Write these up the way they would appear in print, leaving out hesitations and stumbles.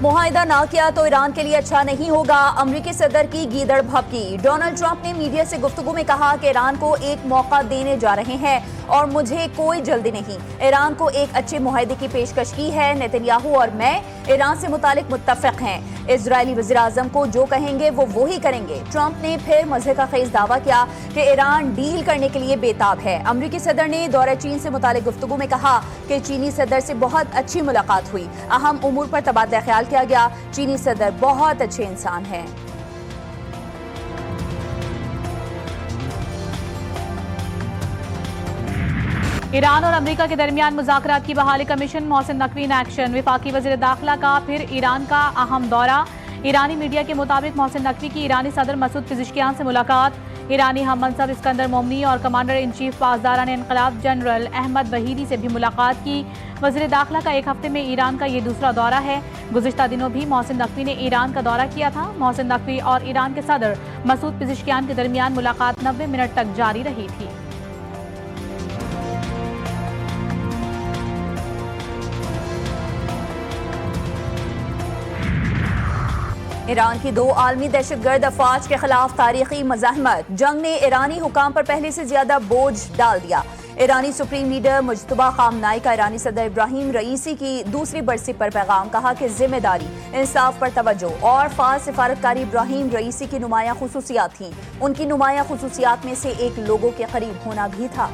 मुआहिदा ना किया तो ईरान के लिए अच्छा नहीं होगा। अमरीकी सदर की गीदड़ भभकी। डोनाल्ड ट्रंप ने मीडिया से गुफ्तगू में कहा कि ईरान को एक मौका देने जा रहे हैं और मुझे कोई जल्दी नहीं। ईरान को एक अच्छे मुआहिदे की पेशकश की है। नेतन्याहू और मैं ईरान से मुतालिक मुत्तफिक हैं। इजरायली वज़ीर आज़म को जो कहेंगे वो ही करेंगे। ट्रंप ने फिर मज़हक़खेज़ दावा किया कि ईरान डील करने के लिए बेताब है। अमरीकी सदर ने दौरे चीन से मुतालिक गुफ्तगू में कहा कि चीनी सदर से बहुत अच्छी मुलाकात हुई। अहम उमूर पर तबादला ख्याल किया गया। चीनी सदर बहुत अच्छे इंसान हैं। ईरान और अमेरिका के दरमियान मुज़ाकरात की बहाली commission. Mohsin Naqvi in action. वफाकी वज़ीर दाखिला का फिर ईरान का अहम दौरा। ईरानी मीडिया के मुताबिक मोहसिन नकवी की ईरानी सदर मसूद पिज़ेश्कियान से मुलाकात। ईरानी हम मनसब इस्कंदर मोमनी और कमांडर इन चीफ पासदारान इनक़लाब जनरल अहमद वहीदी से भी मुलाकात की। वज़ीर दाखिला का एक हफ्ते में ईरान का ये दूसरा दौरा है। गुज़िश्ता दिनों भी मोहसिन नकवी ने ईरान का दौरा किया था। मोहसिन नकवी और ईरान के सदर मसूद पिज़ेश्कियान के दरमियान मुलाकात 90 मिनट तक जारी रही थी। ईरान की 2 आलमी दहशतगर्द अफवाज के खिलाफ तारीखी मज़ाहमत। जंग ने ईरानी हुकाम पर पहले से ज्यादा बोझ डाल दिया। ईरानी सुप्रीम लीडर मुज्तबा खामनाई का ईरानी सदर इब्राहिम रईसी की दूसरी बरसी पर पैगाम। कहा कि जिम्मेदारी, इंसाफ पर तवज्जो और फाज सिफारतकारी इब्राहिम रईसी की नुमाया खुसूसियात थी। उनकी नुमाया खुसूसियात में से एक लोगों के करीब होना भी था।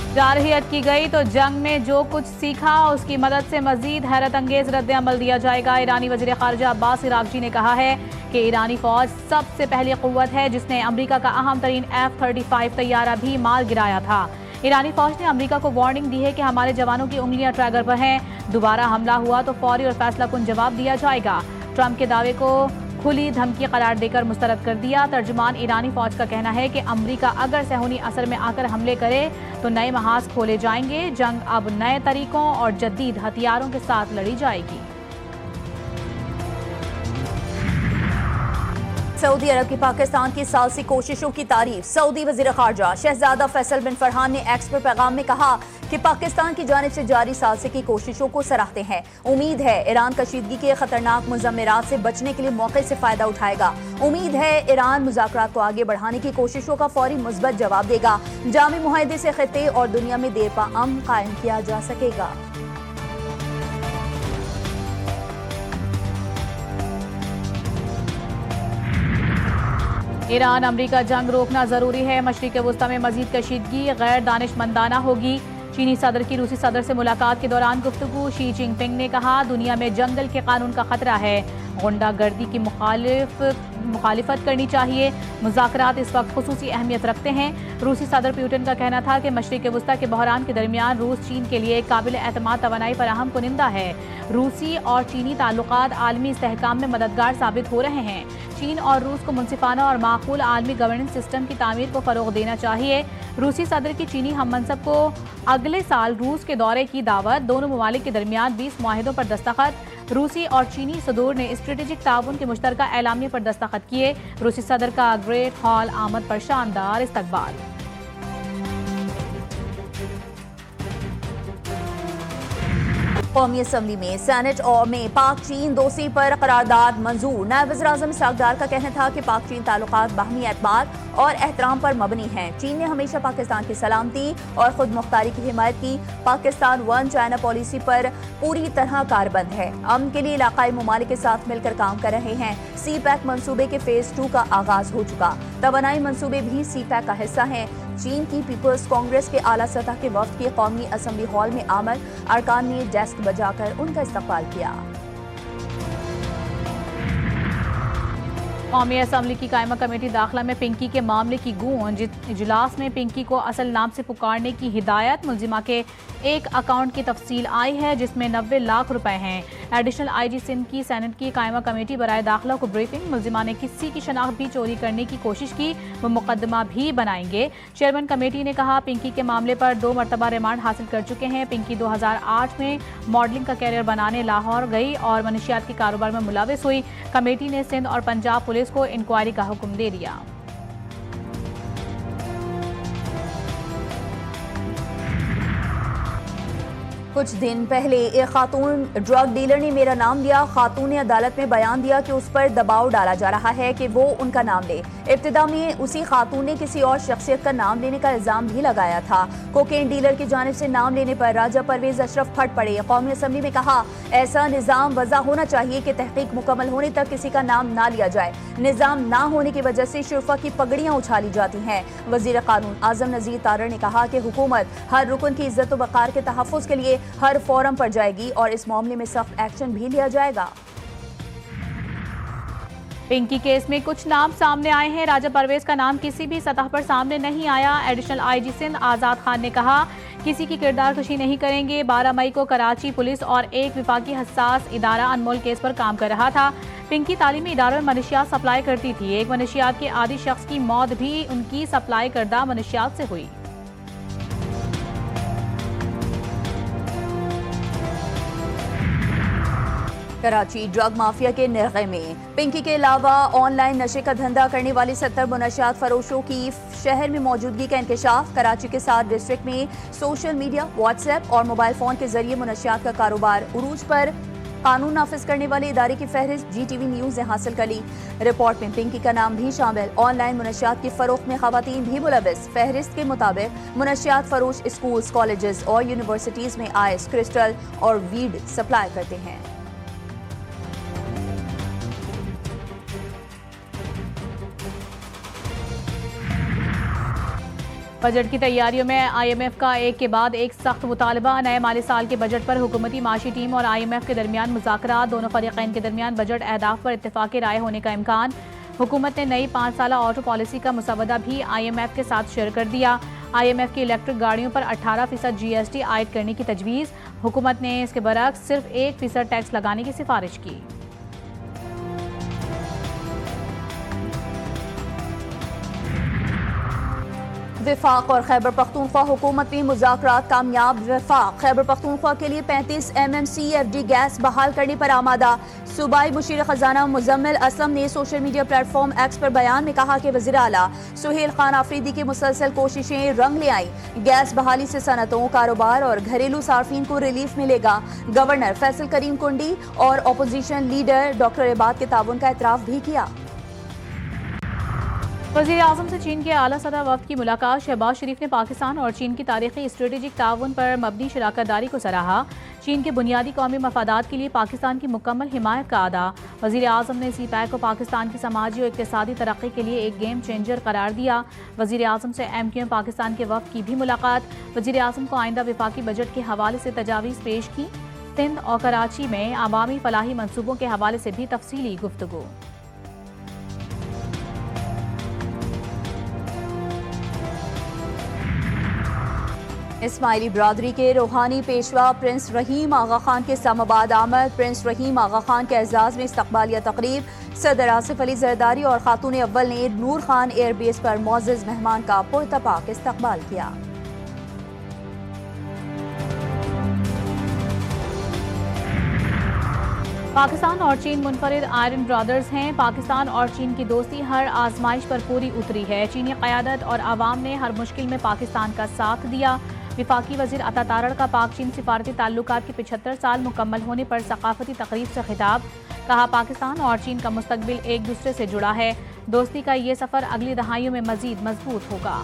जारहियत की गई तो जंग में जो कुछ सीखा उसकी मदद से मजीद हैरत अंगेज रद्द अमल दिया जाएगा। ईरानी वज़ीर ख़ारिजा अब्बास इराक़ची ने कहा है कि ईरानी फौज सबसे पहली क़ुव्वत है जिसने अमरीका का अहम तरीन F-35 तैयारा भी मार गिराया था। ईरानी फौज ने अमरीका को वार्निंग दी है कि हमारे जवानों की उंगलियां ट्रैगर पर हैं। दोबारा हमला हुआ तो फौरी और फैसलाकुन जवाब दिया जाएगा। ट्रंप के दावे को खुली धमकी करार देकर मुस्तरद कर दिया। तर्जुमान ईरानी फौज का कहना है कि अमरीका अगर सहूनी असर में आकर हमले करे तो नए महाज खोले जाएंगे। जंग अब नए तरीकों और जदीद हथियारों के साथ लड़ी जाएगी। सऊदी अरब की पाकिस्तान की सालसी कोशिशों की तारीफ। सऊदी वज़ीर ख़ारिजा शहजादा फैसल बिन फरहान ने एक्स पर पैगाम में कहा कि पाकिस्तान की जानिब से जारी सालसी की कोशिशों को सराहते हैं। उम्मीद है ईरान कशीदगी के खतरनाक मुज़म्मिरात से बचने के लिए मौके से फ़ायदा उठाएगा। उम्मीद है ईरान मुज़ाकरात को आगे बढ़ाने की कोशिशों का फौरी मुस्बत जवाब देगा। जामी मुआहदे से खित्ते और दुनिया में देर पा अमन कायम किया जा सकेगा। ईरान अमरीका जंग रोकना जरूरी है। मशरिक़ वुस्ता में मजीद कशीदगी गैर दानिशमंदाना होगी। चीनी सदर की रूसी सदर से मुलाकात के दौरान गुफ्तगू। शी जिनपिंग ने कहा दुनिया में जंगल के कानून का खतरा है। गुंडागर्दी की मुखालिफत करनी चाहिए। मुज़ाकरात इस वक्त खुसूसी अहमियत रखते हैं। रूसी सदर पुतिन का कहना था कि मशरिक़ वुस्ता के बहरान के दरमियान रूस चीन के लिए काबिल एतमाद तवानाई फराहम कुनिंदा है। रूसी और चीनी ताल्लुकात आलमी इस्तेहकाम में मददगार साबित हो रहे हैं। चीन और रूस को मुनसिफाना और माकूल आलमी गवर्नेंस सिस्टम की तामीर को फ़रोग़ देना चाहिए। रूसी सदर की चीनी हम मनसब को अगले साल रूस के दौरे की दावत। दोनों ममालिक के दरमियान 20 मुआहिदों पर दस्तखत। रूसी और चीनी सदूर ने स्ट्रेटेजिक ताउन के मुश्तरका एलामिया पर दस्तखत किए। रूसी सदर का ग्रेट हॉल आमद पर शानदार इस्तकबाल। कौमी असम्बली में सेनेट और में पाक चीन दोस्ती पर करारदाद मंजूर। नायब वज़ीर आज़म इसहाक़ डार का कहना था कि पाक चीन ताल्लुकात बाहमी एतमाद और एहतराम पर मबनी हैं। चीन ने हमेशा पाकिस्तान की सलामती और खुद मुख्तारी की हिमायत की। पाकिस्तान वन चाइना पॉलिसी पर पूरी तरह कारबंद है। अमन के लिए इलाकाई ममालिक के साथ मिलकर काम कर रहे हैं। सी पैक मनसूबे के फेज़ 2 का आगाज हो चुका। तवानाई मनसूबे भी सी पैक का हिस्सा हैं। चीन की पीपल्स कांग्रेस के आला सतह के वफ्द की कौमी असम्बली हॉल में आमद। अरकान ने डेस्क बजाकर उनका इस्तकबाल किया। कौमी असम्बली की कायमा कमेटी दाखिला में पिंकी के मामले की गूंज। इजलास में पिंकी को असल नाम से पुकारने की हिदायत। मुलजिमा के एक अकाउंट की तफसील आई है जिसमें 90 लाख रुपए हैं। एडिशनल IG सिंध की सेनेट की कायमा कमेटी बराए दाखिला को ब्रीफिंग। मुलजिमा ने किसी की शनाख्त भी चोरी करने की कोशिश की, वो मुकदमा भी बनाएंगे। चेयरमैन कमेटी ने कहा पिंकी के मामले पर 2 मरतबा रिमांड हासिल कर चुके हैं। पिंकी 2008 में मॉडलिंग का कैरियर बनाने लाहौर गई और मनशियात के कारोबार में मुलविस हुई। कमेटी ने सिंध और पंजाब पुलिस को इंक्वायरी का हुक्म दे दिया। कुछ दिन पहले एक खातून ड्रग डीलर ने मेरा नाम लिया। खातून ने अदालत में बयान दिया कि उस पर दबाव डाला जा रहा है कि वो उनका नाम ले। इब्तिदा में उसी खातून ने किसी और शख्सियत का नाम लेने का इल्जाम भी लगाया था। कोकेन डीलर की जानिब से नाम लेने पर राजा परवेज अशरफ फट पड़े। कौमी असम्बली में कहा, ऐसा निज़ाम वज़ा होना चाहिए कि तहकीक मुकम्मल होने तक किसी का नाम ना लिया जाए। निज़ाम ना होने की वजह से शुरफा की पगड़ियाँ उछाली जाती हैं। वज़ीर क़ानून आज़म नज़ीर तारड़ ने कहा कि हुकूमत हर रुकन की इज्जत व वक़ार के तहफ़्फ़ुज़ के लिए हर फोरम पर जाएगी और इस मामले में सख्त एक्शन भी लिया जाएगा। पिंकी केस में कुछ नाम सामने आए हैं। राजा परवेज का नाम किसी भी सतह पर सामने नहीं आया। एडिशनल आईजी सिंध आज़ाद खान ने कहा, किसी की किरदार कशी नहीं करेंगे। 12 मई को कराची पुलिस और एक विफाकी हसास इदारा अनमोल केस पर काम कर रहा था। पिंकी तालीमी इदारों में मनशियात सप्लाई करती थी। एक मनशियात के आदी शख्स की मौत भी उनकी सप्लाई करदा मनशियात से हुई। कराची ड्रग माफिया के निर्गे में पिंकी के अलावा ऑनलाइन नशे का धंधा करने वाली 70 मुनशियात फरोशों की शहर में मौजूदगी का इंकशाफ। कराची के 7 डिस्ट्रिक्ट में सोशल मीडिया, व्हाट्सएप और मोबाइल फोन के जरिए मुनशियात का कारोबार उरूज पर। कानून नाफिज करने वाले इदारे की फहरिस्त GTV न्यूज ने हासिल कर ली। रिपोर्ट में पिंकी का नाम भी शामिल। ऑनलाइन मुनशियात की फरोख्त में खवातीन भी मुलविस। फहरिस्त के मुताबिक मुनशियात फरोश स्कूल्स, कॉलेजेस और यूनिवर्सिटीज में आइस, क्रिस्टल और वीड सप्लाई करते हैं। बजट की तैयारियों में IMF का एक के बाद एक सख्त मुतालबा। नए माली साल के बजट पर हुकूमती माशी टीम और IMF के दरमियान मुज़ाकरात। दोनों फरीक़ैन के दरमियान बजट अहदाफ पर इत्तेफाक़ी राय होने का इम्कान। हुकूमत ने नई 5 साला ऑटो पॉलिसी का मुसवदा भी IMF के साथ शेयर कर दिया। IMF की इलेक्ट्रिक गाड़ियों पर 18% GST आयद करने की तजवीज़। हुकूमत ने इसके बरक्स सिर्फ 1% टैक्स लगाने की सिफारिश की। वफाक और खैबर पख्तूनख्वा हुकूमत में मुज़ाकरात कामयाब। वफाक खैबर पख्तूनख्वा के लिए 35 MMCFD गैस बहाल करने पर आमादा। सूबाई मुशीर खजाना मुजम्मिल असलम ने सोशल मीडिया प्लेटफॉर्म एक्स पर बयान में कहा कि वज़ीर आला सुहेल खान आफरीदी की मुसलसल कोशिशें रंग ले आई। गैस बहाली से सनतों, कारोबार और घरेलू सार्फिन को रिलीफ मिलेगा। गवर्नर फैसल करीम कुंडी और अपोजिशन लीडर डॉक्टर इबाद के ताउन का एतराफ़ भी किया। वज़ीर आज़म से चीन के आला सतह वफ़द की मुलाकात। शहबाज शरीफ ने पाकिस्तान और चीन की तारीखी स्ट्रेटेजिक ताउन पर मबनी शराकतदारी को सराहा। चीन के बुनियादी कौमी मफादात के लिए पाकिस्तान की मुकम्मल हिमायत का अदा। वज़ीर आज़म ने CPEC को पाकिस्तान की समाजी और इक़्तिसादी तरक्की के लिए एक गेम चेंजर करार दिया। वज़ीर आज़म से MQM पाकिस्तान के वफ़द की भी मुलाकात। वज़ीर आज़म को आइंदा विफाकी बजट के हवाले से तजावीज़ पेश की। सिंध और कराची में अवामी फलाही मनसूबों के हवाले से भी तफसीली गुफ्तगू। इस्माइली बरादरी के रूहानी पेशवा प्रिंस रहीम आगा खान के इस्लामाबाद आमद। प्रिंस रहीम आगा खान के एजाज़ में इस्तकबालिया तकरीब। सदर आसिफ अली जरदारी और खातून अव्वल ने नूर खान एयरबेस पर मोअज़्ज़ज़ मेहमान का पुरतपाक इस्तकबाल किया। पाकिस्तान और चीन मुनफरिद आयरन ब्रदर्स हैं। पाकिस्तान और चीन की दोस्ती हर आजमाइश पर पूरी उतरी है। चीनी क़यादत और आवाम ने हर मुश्किल में पाकिस्तान का साथ दिया। विफाकी वज़ीर अता तारड़ का पाक चीन सिफारती ताल्लुकात के 75 साल मुकम्मल होने पर सकाफती तकरीब से खिताब। कहा, पाकिस्तान और चीन का मुस्तकबिल एक दूसरे से जुड़ा है। दोस्ती का ये सफ़र अगली दहाइयों में मज़ीद मजबूत होगा।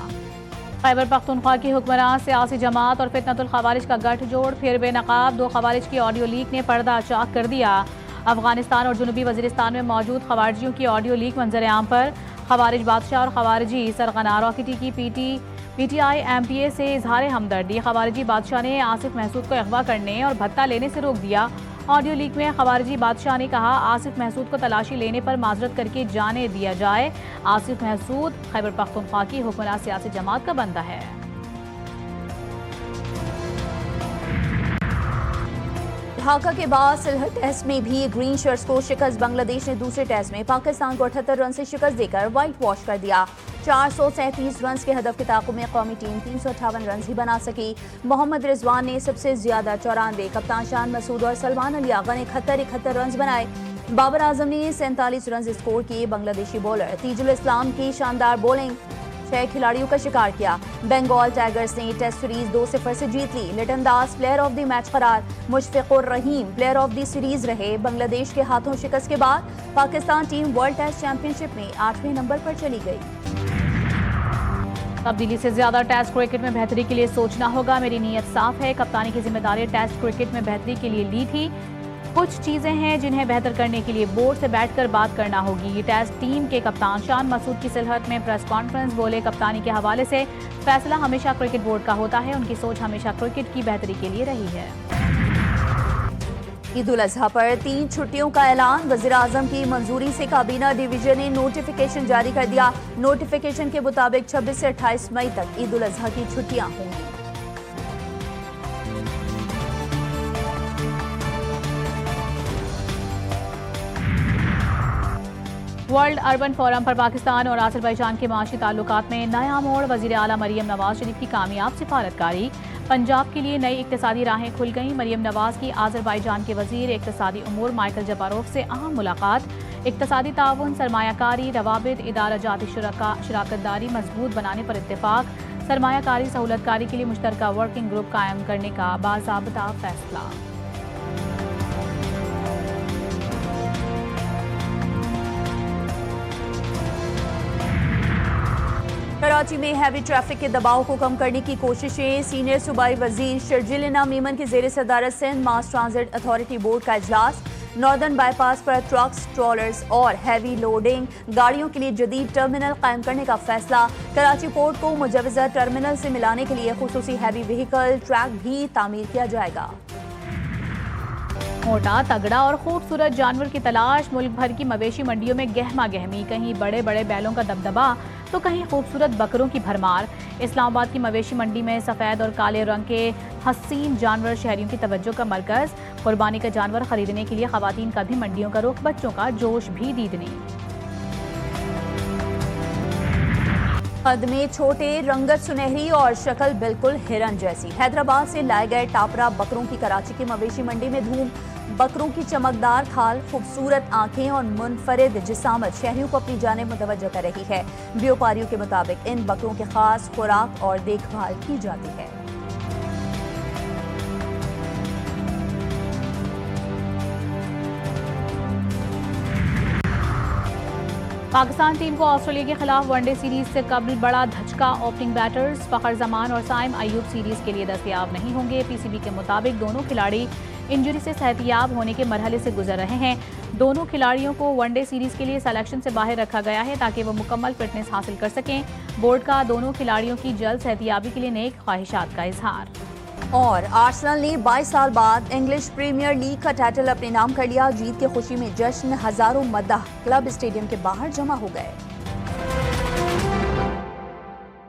खैबर पख्तूनख्वा की हुक्मरान सियासी जमात और फितनतुल खवारिज का गठजोड़ फिर बेनकाब। 2 खवारिज की ऑडियो लीक ने पर्दा चाक कर दिया। अफगानिस्तान और जुनूबी वज़ीरिस्तान में मौजूद खवारिजियों की ऑडियो लीक मंजर आम पर। खवारिज बादशाह और खवारिजी सरगना रॉकेटी की PTI MPA से इजहार हमदर्दी। खवारिजी बादशाह ने आसिफ महसूद को अगवा करने और भत्ता लेने से रोक दिया। ऑडियो लीक में खवारिजी बादशाह ने कहा, आसिफ महसूद को तलाशी लेने पर माजरत करके जाने दिया जाए। आसिफ महसूद खैबर पख्तूनख्वा की हुक्मरान सियासी जमात का बंदा है। ढाका के बाद सिलहट टेस्ट में भी ग्रीन शर्ट्स को शिकस्त। बांग्लादेश ने दूसरे टेस्ट में पाकिस्तान को 78 रन से शिकस्त देकर व्हाइट वॉश कर दिया। 437 रन के हदफ के ताक़ुब में कौमी टीम 358 रन ही बना सकी। मोहम्मद रिजवान ने सबसे ज्यादा 94, कप्तान शान मसूद और सलमान अली आगा ने 71 रन बनाए। बाबर आजम ने 47 रन स्कोर किए। बांग्लादेशी बॉलर तीजुल इस्लाम की शानदार बॉलिंग 6 खिलाड़ियों का शिकार किया। बंगाल टाइगर्स ने टेस्ट सीरीज 2-0 से जीत ली। Liton Das player of the match करार, Mushfiqur Rahim player of the series रहे। बांग्लादेश के हाथों शिकस्त के बाद Pakistan team world test championship में 8वें नंबर पर चली गई। तब्दीली से ज्यादा टेस्ट क्रिकेट में बेहतरी के लिए सोचना होगा। मेरी नीयत साफ है। कप्तानी की जिम्मेदारी टेस्ट क्रिकेट में बेहतरी के लिए ली थी। कुछ चीजें हैं जिन्हें बेहतर करने के लिए बोर्ड से बैठकर बात करना होगी। टेस्ट टीम के कप्तान शान मसूद की सिलहट में प्रेस कॉन्फ्रेंस, बोले कप्तानी के हवाले से फैसला हमेशा क्रिकेट बोर्ड का होता है। उनकी सोच हमेशा क्रिकेट की बेहतरी के लिए रही है। ईद उल अजहा पर 3 छुट्टियों का ऐलान। वजीर आजम की मंजूरी से काबीना डिवीजन ने नोटिफिकेशन जारी कर दिया। नोटिफिकेशन के मुताबिक 26 से 28 मई तक ईद उल अजहा की छुट्टियां होंगी। वर्ल्ड अर्बन फोरम पर पाकिस्तान और आज़रबाईजान के माशी ताल्लुकात में नया मोड़। वज़ीर आला मरियम नवाज शरीफ की कामयाब सिफारतकारी। पंजाब के लिए नई इक्तिसादी राहें खुल गईं। मरियम नवाज की आज़रबाईजान के वज़ीर इक्तिसादी उमूर माइकल जबारोफ से अहम मुलाकात। इक्तिसादी ताउन, सरमायाकारी, रवाबित, इदारा जाती शराकतदारी मजबूत बनाने पर इत्तेफाक। सरमायाकारी सहूलतकारी के लिए मुश्तरका वर्किंग ग्रुप कायम करने का बाज़ाब्ता फैसला। कराची में हैवी ट्रैफिक के दबाव को कम करने की कोशिशें। सीनियर सूबाई वजीर शर्जील इनाम मीमन की जेर सदारत Sindh mass transit authority board का इजलास। नॉर्दर्न बाईपास पर ट्रक्स, ट्रॉलर्स और हैवी लोडिंग गाड़ियों के लिए जदीद टर्मिनल कायम करने का फैसला। कराची पोर्ट को मुजवजा टर्मिनल से मिलाने के लिए खुसूसी हैवी व्हीकल ट्रैक भी तामीर किया जाएगा। मोटा, तगड़ा और खूबसूरत जानवर की तलाश। मुल्क भर की मवेशी मंडियों में गहमा गहमी। कहीं बड़े बड़े बैलों का दबदबा तो कहीं खूबसूरत बकरों की भरमार। इस्लामाबाद की मवेशी मंडी में सफ़ेद और काले रंग के हसीन जानवर शहरियों की तवज्जो का मरकज। कुर्बानी का जानवर खरीदने के लिए खवातीन का भी मंडियों का रुख, बच्चों का जोश भी दीदनी। कद में छोटे, रंगत सुनहरी और शक्ल बिल्कुल हिरन जैसी। हैदराबाद से लाए गए टापरा बकरों की कराची की मवेशी मंडी में धूम। बकरों की चमकदार खाल, खूबसूरत आंखें और मुनफरिद जिसामत शहरियों को अपनी जानिब मुतवज्जो कर रही है। व्यापारियों के मुताबिक इन बकरों की खास खुराक और देखभाल की जाती है। पाकिस्तान टीम को ऑस्ट्रेलिया के खिलाफ वनडे सीरीज से कबल बड़ा धचका। ओपनिंग बैटर्स फखर जमान और साइम अयूब सीरीज के लिए दस्तयाब नहीं होंगे। पीसीबी के मुताबिक दोनों खिलाड़ी इंजरी से सेहतियाब होने के मरहले से गुजर रहे हैं। दोनों खिलाड़ियों को वनडे सीरीज के लिए सिलेक्शन से बाहर रखा गया है ताकि वो मुकम्मल फिटनेस हासिल कर सकें। बोर्ड का दोनों खिलाड़ियों की जल्द सेहतियाबी के लिए नेक ख्वाहिशात का इजहार। और आर्सेनल ने 22 साल बाद इंग्लिश प्रीमियर लीग का टाइटल अपने नाम कर लिया। जीत की खुशी में जश्न, हजारों मद्दाह क्लब स्टेडियम के बाहर जमा हो गए।